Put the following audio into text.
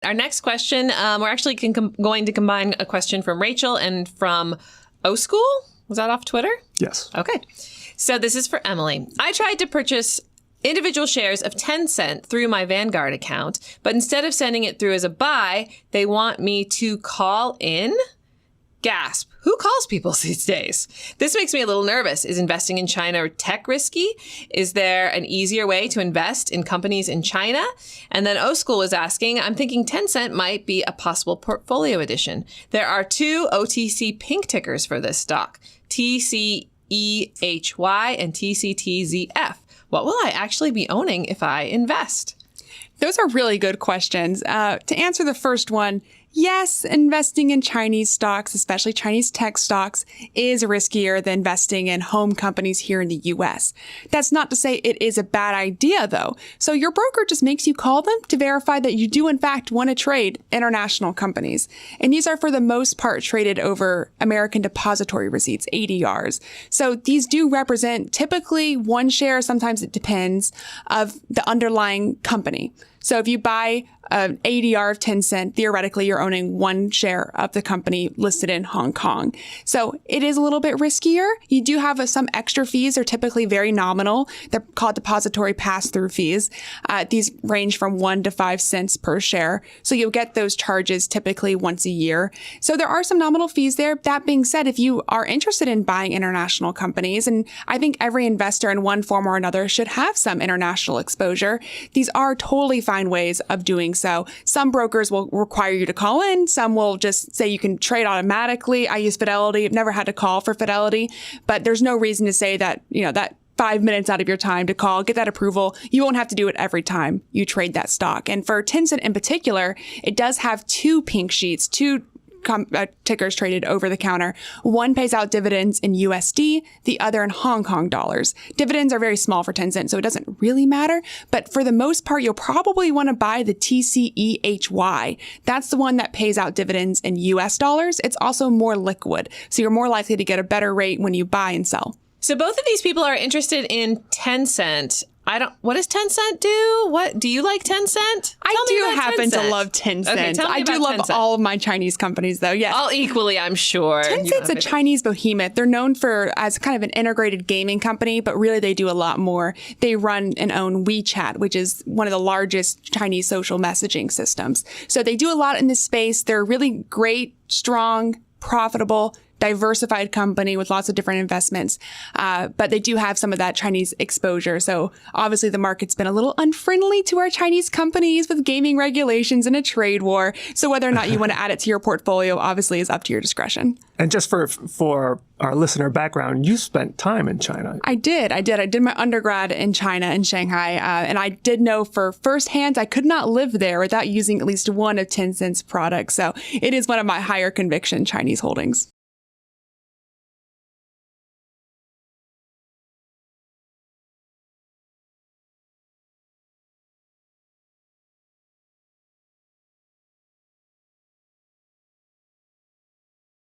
Our next question, we're actually going to combine a question from Rachel and from O School. Was that off Twitter? Yes. Okay. So this is for Emily. I tried to purchase individual shares of Tencent through my Vanguard account, but instead of sending it through as a buy, they want me to call in? Gasp. Who calls people these days? This makes me a little nervous. Is investing in China tech risky? Is there an easier way to invest in companies in China? And then O School was asking, I'm thinking Tencent might be a possible portfolio addition. There are 2 OTC pink tickers for this stock, TCEHY and TCTZF. What will I actually be owning if I invest? Those are really good questions. To answer the first one, yes, investing in Chinese stocks, especially Chinese tech stocks, is riskier than investing in home companies here in the US. That's not to say it is a bad idea, though. So your broker just makes you call them to verify that you do, in fact, want to trade international companies. And these are, for the most part, traded over American Depository Receipts, ADRs. So these do represent typically one share, sometimes it depends, of the underlying company. So if you buy an ADR of Tencent, theoretically, you're owning one share of the company listed in Hong Kong. So it is a little bit riskier. You do have some extra fees. They're typically very nominal. They're called depository pass-through fees. These range from 1 to 5 cents per share. So you'll get those charges typically once a year. So there are some nominal fees there. That being said, if you are interested in buying international companies, and I think every investor in one form or another should have some international exposure, these are totally fine ways of doing so. Some brokers will require you to call in. Some will just say you can trade automatically. I use Fidelity. I've never had to call for Fidelity, but there's no reason to say that, that 5 minutes out of your time to call, get that approval. You won't have to do it every time you trade that stock. And for Tencent in particular, it does have 2 pink sheets, 2 tickers traded over the counter. One pays out dividends in USD, the other in Hong Kong dollars. Dividends are very small for Tencent, so it doesn't really matter. But for the most part, you'll probably want to buy the TCEHY. That's the one that pays out dividends in US dollars. It's also more liquid, so you're more likely to get a better rate when you buy and sell. So both of these people are interested in Tencent. What does Tencent do? What do you like Tencent? I do happen to love Tencent. Okay, tell me I do about love Tencent. all of my Chinese companies, though. Yes. All equally, I'm sure. Tencent's a Chinese behemoth. They're known as kind of an integrated gaming company, but really they do a lot more. They run and own WeChat, which is one of the largest Chinese social messaging systems. So they do a lot in this space. They're a really great, strong, profitable, diversified company with lots of different investments. But they do have some of that Chinese exposure. So obviously the market's been a little unfriendly to our Chinese companies with gaming regulations and a trade war. So whether or not you want to add it to your portfolio obviously is up to your discretion. And just for our listener background, you spent time in China. I did. I did my undergrad in China, in Shanghai. And I did know for firsthand I could not live there without using at least one of Tencent's products. So it is one of my higher conviction Chinese holdings.